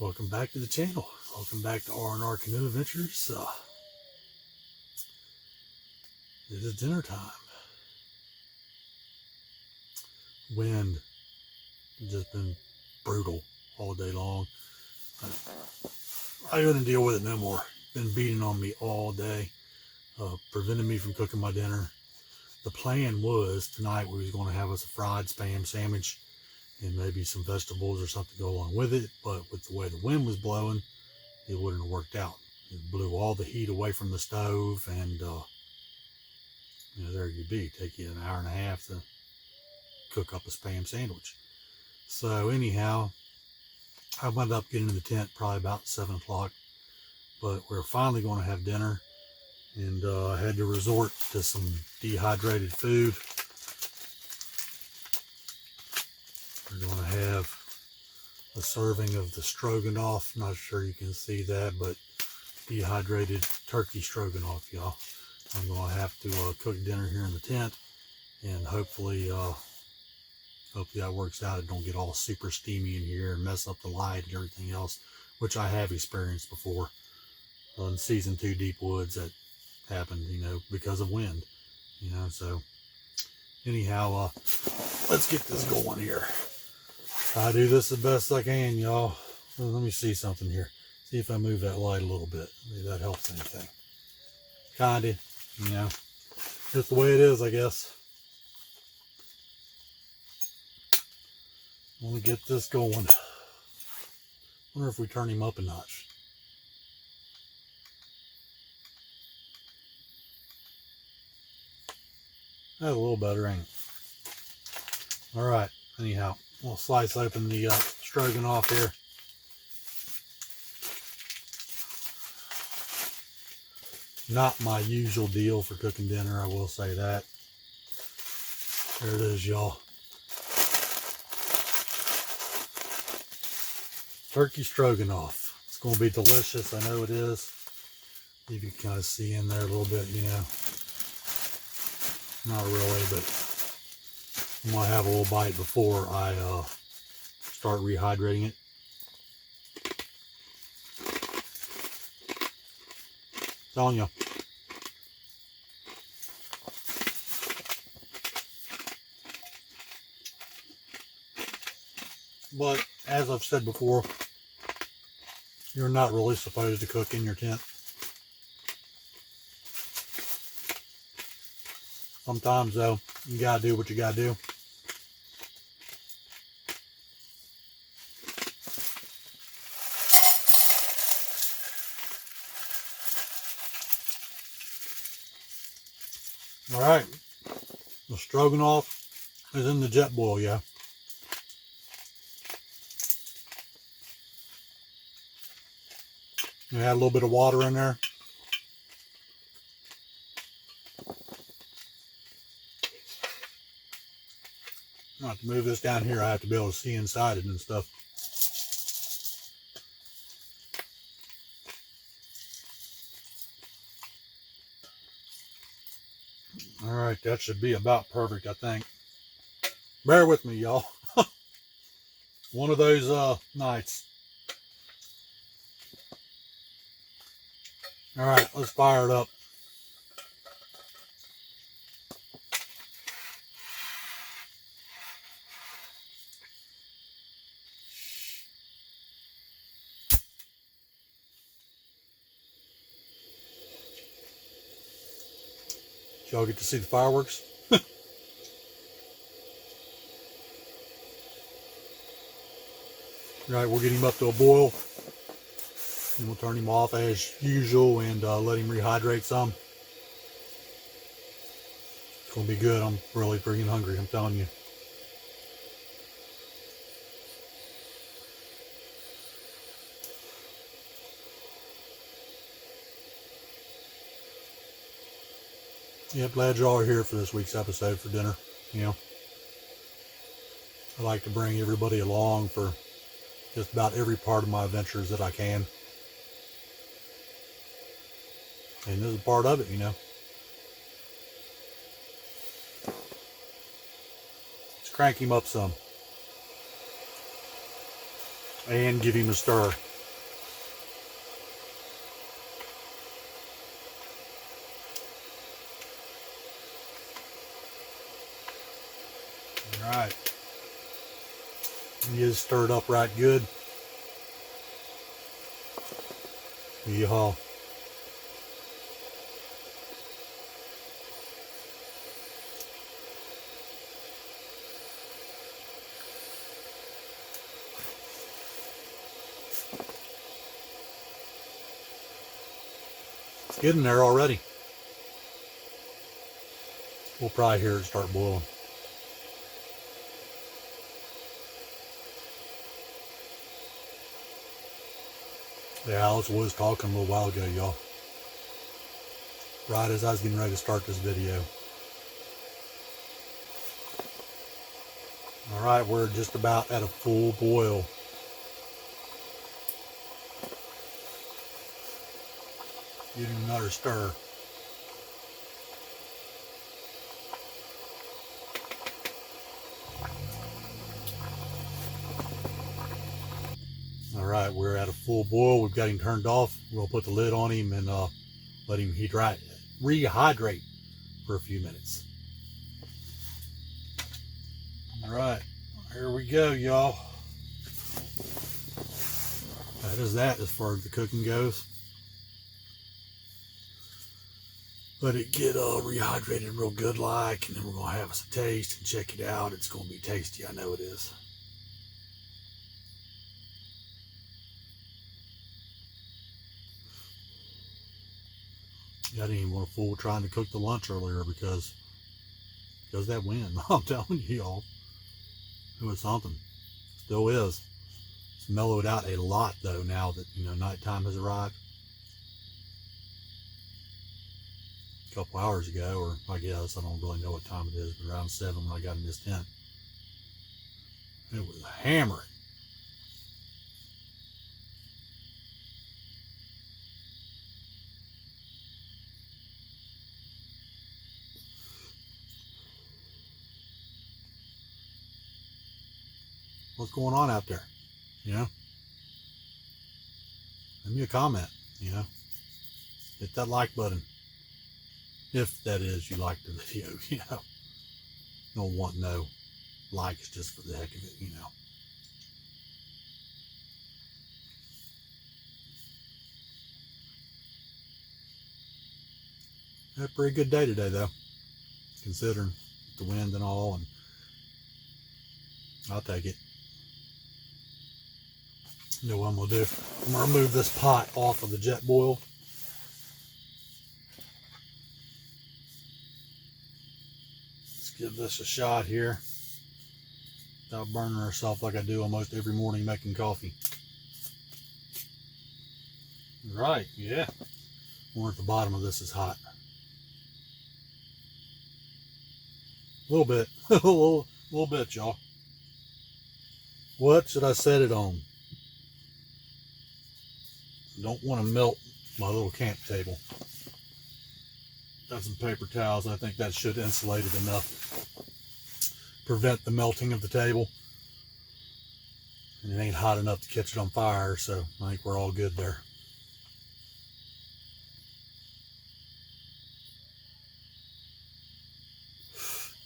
Welcome back to the channel. Welcome back to R&R Canoe Adventures. It is dinner time. Wind has just been brutal all day long. I couldn't deal with it no more. Been beating on me all day, preventing me from cooking my dinner. The plan was tonight we was going to have us a fried Spam sandwich and maybe some vegetables or something to go along with it, but with the way the wind was blowing, it wouldn't have worked out. It blew all the heat away from the stove, and there you be. Take you an hour and a half to cook up a Spam sandwich. So anyhow, I wound up getting in the tent probably about 7 o'clock, but we're finally going to have dinner, and I had to resort to some dehydrated food. We're going to have a serving of the stroganoff. Not sure you can see that, but dehydrated turkey stroganoff, y'all. I'm going to have to cook dinner here in the tent, and hopefully that works out. It don't get all super steamy in here and mess up the light and everything else, which I have experienced before in season 2 Deep Woods. That happened, because of wind, so anyhow, let's get this going here. I do this the best I can, y'all. Let me see something here. See if I move that light a little bit. Maybe that helps anything. Kinda, just the way it is, I guess. Let me get this going. Wonder if we turn him up a notch. That's a little better, ain't it? All right. Anyhow, we'll slice open the stroganoff here. Not my usual deal for cooking dinner, I will say that. There it is, y'all. Turkey stroganoff. It's going to be delicious. I know it is. You can kind of see in there a little bit, Not really, but I'm going to have a little bite before I start rehydrating it. Telling you. But as I've said before, you're not really supposed to cook in your tent. Sometimes though, you gotta do what you gotta do. All right, the stroganoff is in the jet boil, yeah. You add a little bit of water in there. Now to move this down here, I have to be able to see inside it and stuff. All right, that should be about perfect, I think. Bear with me, y'all. One of those nights. All right, let's fire it up. Did y'all get to see the fireworks? All right, we'll get him up to a boil, and we'll turn him off as usual and let him rehydrate some. It's going to be good. I'm really freaking hungry, I'm telling you. Yeah, glad y'all are here for this week's episode for dinner. I like to bring everybody along for just about every part of my adventures that I can. And this is part of it, Let's crank him up some. And give him a stir. Alright. He is stirred up right good. Yeehaw. It's getting there already. We'll probably hear it start boiling. Yeah, Alex was talking a little while ago, y'all. Right as I was getting ready to start this video. Alright, we're just about at a full boil. Give him another stir. Alright, we're at a full boil. We've got him turned off. We'll put the lid on him and let him rehydrate for a few minutes. Alright, here we go, y'all. That is that as far as the cooking goes. Let it get rehydrated real good like, and then we're going to have us a taste and check it out. It's going to be tasty, I know it is. I didn't even want to fool trying to cook the lunch earlier because that wind. I'm telling you, y'all, it was something. Still is. It's mellowed out a lot though now that, you know, nighttime has arrived. A couple hours ago, or I guess, I don't really know what time it is, but around 7 when I got in this tent, it was hammering. What's going on out there? You know? Leave me a comment, you know? Hit that like button. If that is, you like the video, you know? You don't want no likes just for the heck of it, you know? Had a pretty good day today, though, considering the wind and all, and I'll take it. You know what I'm going to do? I'm going to remove this pot off of the jet boil. Let's give this a shot here without burning herself like I do almost every morning making coffee. Right, yeah. More at the bottom of this is hot. A little bit. a little bit, y'all. What should I set it on? Don't want to melt my little camp table. Got some paper towels. I think that should insulate it enough. Prevent the melting of the table. And it ain't hot enough to catch it on fire, so I think we're all good there.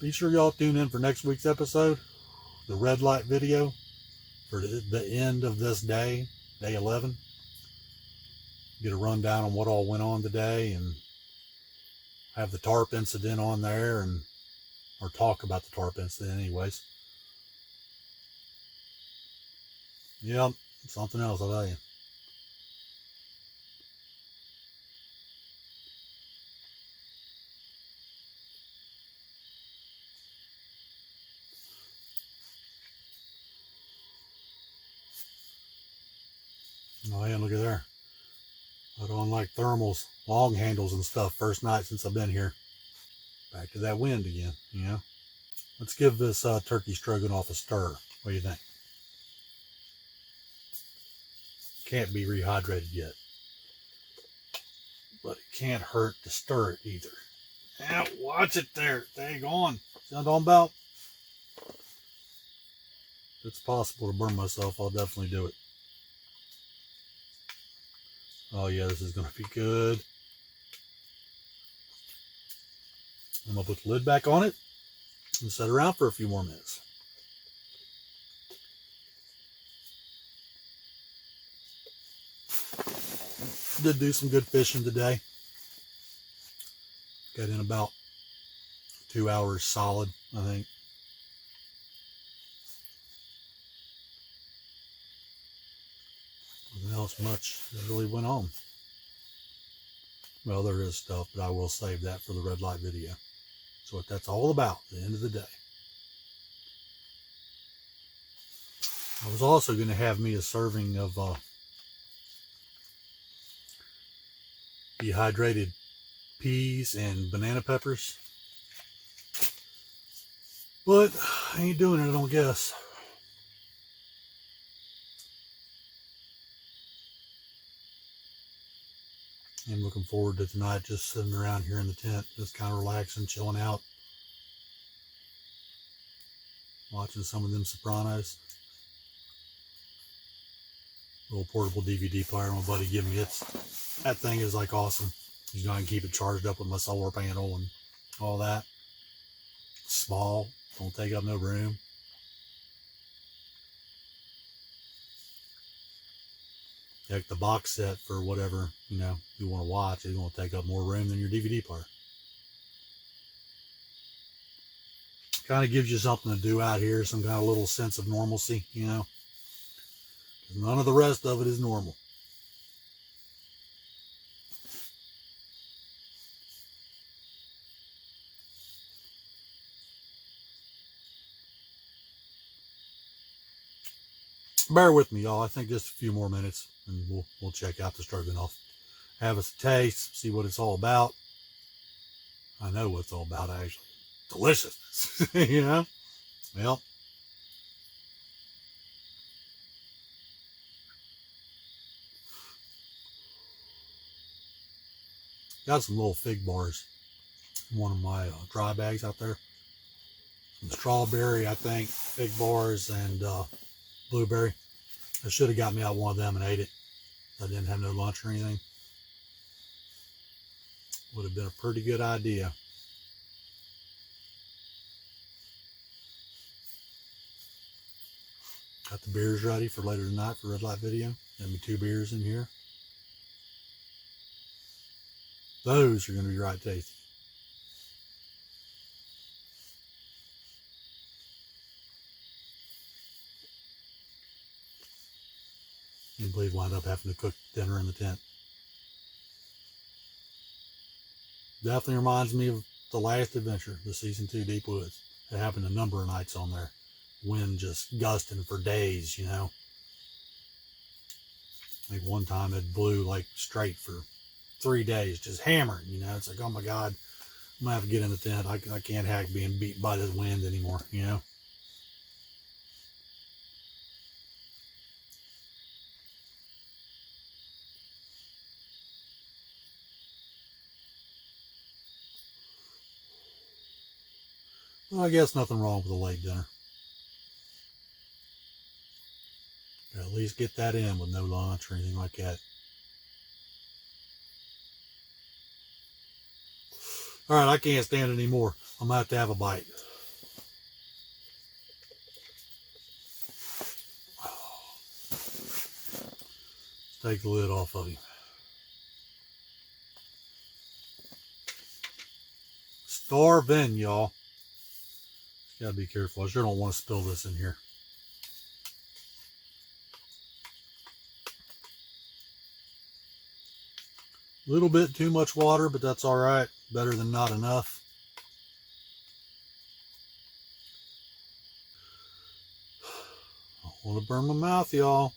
Be sure y'all tune in for next week's episode, the red light video for the end of this day, day 11. Get a rundown on what all went on today and have the tarp incident on there, and or talk about the tarp incident anyways. Yep, something else, I'll tell you. Oh yeah, look at there. I don't like thermals, long handles and stuff first night since I've been here. Back to that wind again, you know. Let's give this turkey stroganoff a stir. What do you think? Can't be rehydrated yet. But it can't hurt to stir it either. Now, watch it there. Dang on. See what I'm talking about? If it's possible to burn myself, I'll definitely do it. Oh yeah, this is going to be good. I'm going to put the lid back on it and set it around for a few more minutes. Did do some good fishing today. Got in about 2 hours solid, I think. Nothing else much that really went on. Well, there is stuff, but I will save that for the red light video. So what that's all about at the end of the day. I was also going to have me a serving of dehydrated peas and banana peppers. But I ain't doing it, I don't guess. I'm looking forward to tonight, just sitting around here in the tent, just kind of relaxing, chilling out. Watching some of them Sopranos. Little portable DVD player my buddy gave me. That thing is like awesome. You know, I can keep it charged up with my solar panel and all that. Small, don't take up no room. Heck, the box set for whatever, you know, you want to watch, it's going to take up more room than your DVD player. Kind of gives you something to do out here, some kind of little sense of normalcy, you know. None of the rest of it is normal. Bear with me, y'all. I think just a few more minutes and we'll check out the stroganoff. Have us a taste, see what it's all about. I know what it's all about, actually. Delicious, you know? Well, got some little fig bars in one of my dry bags out there. Some strawberry, I think, fig bars, and blueberry. I should have got me out one of them and ate it. I didn't have no lunch or anything. Would have been a pretty good idea. Got the beers ready for later tonight for red light video. Got me 2 beers in here. Those are going to be right tasty. Can't believe wind up having to cook dinner in the tent. Definitely reminds me of the last adventure, the season 2 Deep Woods. It happened a number of nights on there. Wind just gusting for days, you know. I think one time it blew like straight for 3 days, just hammering, you know. It's like, oh my God, I'm gonna have to get in the tent. I can't hack being beat by this wind anymore, you know. Well, I guess nothing wrong with a late dinner. At least get that in with no lunch or anything like that. All right, I can't stand it anymore. I'm going to have a bite. Let's take the lid off of him. Starving, y'all. Gotta be careful. I sure don't want to spill this in here. A little bit too much water, but that's all right. Better than not enough. I don't want to burn my mouth, y'all.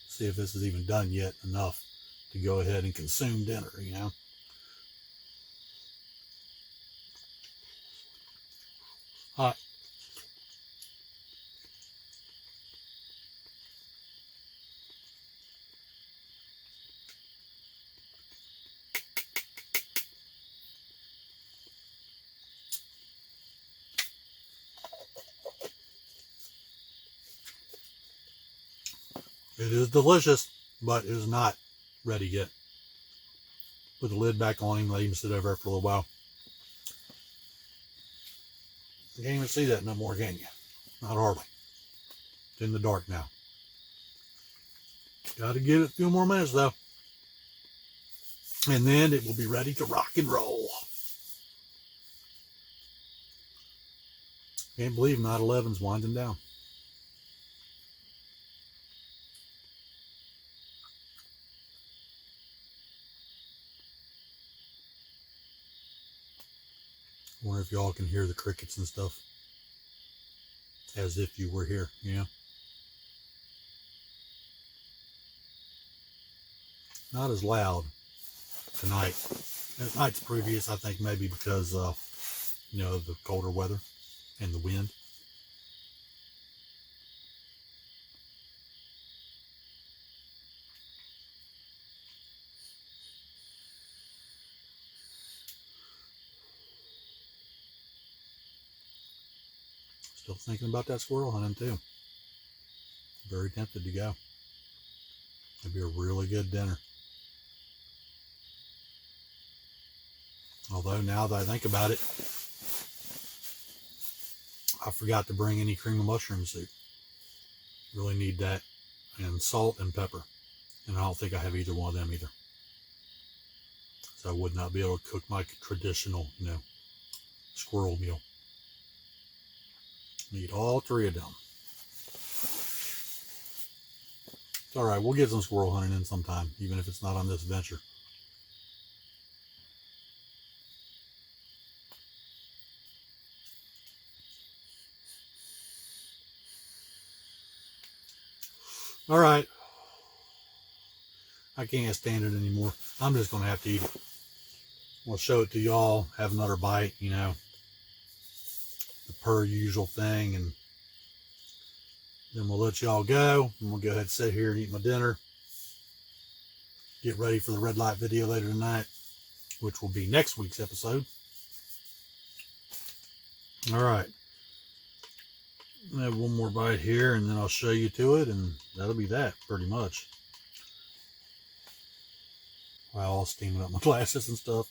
See if this is even done yet enough to go ahead and consume dinner, you know. Hot. It is delicious, but it is not ready yet. Put the lid back on him, let him sit over there for a little while. You can't even see that no more, can you? Not hardly. It's in the dark now. Got to give it a few more minutes though. And then it will be ready to rock and roll. Can't believe Night 11's winding down. I wonder if y'all can hear the crickets and stuff. As if you were here, you know? Not as loud tonight as nights previous, I think maybe because, you know, the colder weather and the wind. Still thinking about that squirrel hunting too. Very tempted to go. It'd be a really good dinner. Although now that I think about it, I forgot to bring any cream of mushroom soup. Really need that. And salt and pepper. And I don't think I have either one of them either. So I would not be able to cook my traditional, you know, squirrel meal. Need all three of them. It's all right. We'll get some squirrel hunting in sometime, even if it's not on this venture. All right. I can't stand it anymore. I'm just going to have to eat it. We'll show it to y'all, have another bite, you know, the per usual thing, and then we'll let y'all go, and we'll go ahead and sit here and eat my dinner. Get ready for the red light video later tonight, which will be next week's episode. All right. I have one more bite here, and then I'll show you to it, and that'll be that, pretty much. Wow, I'll steaming up my glasses and stuff.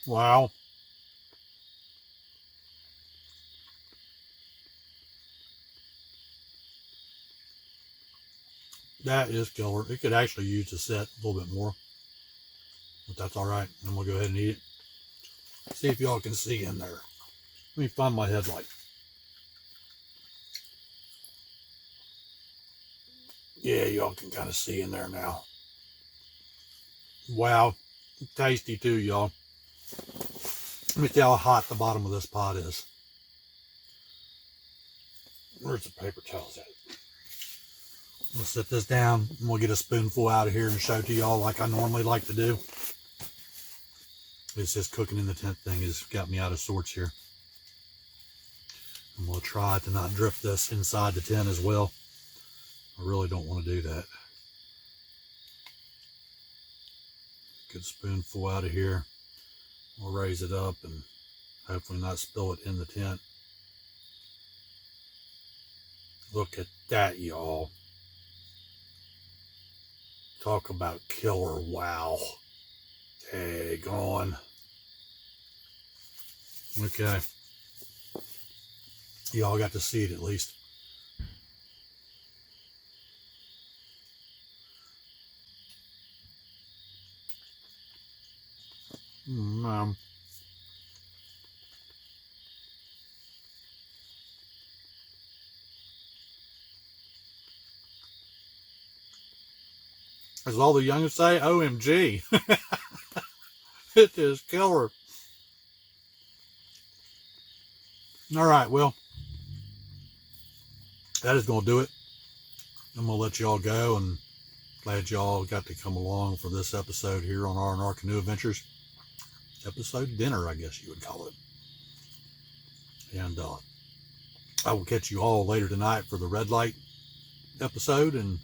Wow. That is killer. It could actually use to set a little bit more, but that's all right. And we'll go ahead and eat it. See if y'all can see in there. Let me find my headlight. Yeah, y'all can kind of see in there now. Wow. Tasty too, y'all. Let me tell you how hot the bottom of this pot is. Where's the paper towels at? We'll set this down and we'll get a spoonful out of here and show to y'all like I normally like to do. It's just cooking in the tent thing has got me out of sorts here. And we'll try to not drip this inside the tent as well. I really don't want to do that. Good spoonful out of here. We'll raise it up and hopefully not spill it in the tent. Look at that, y'all. Talk about killer. Wow. Daggone. Okay. Y'all got to see it at least. As all the youngest say, OMG. It is killer. All right, well, that is going to do it. I'm going to let y'all go, and glad y'all got to come along for this episode here on R&R Canoe Adventures. Episode dinner, I guess you would call it. And I will catch you all later tonight for the red light episode, and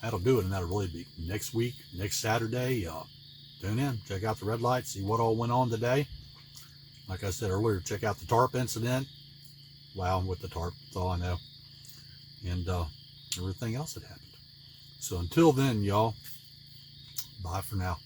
that'll do it. And that'll really be next week, next Saturday. Tune in, check out the red light, see what all went on today. Like I said earlier, check out the tarp incident. Wow, with the tarp, that's all I know. And everything else that happened. So until then, y'all, bye for now.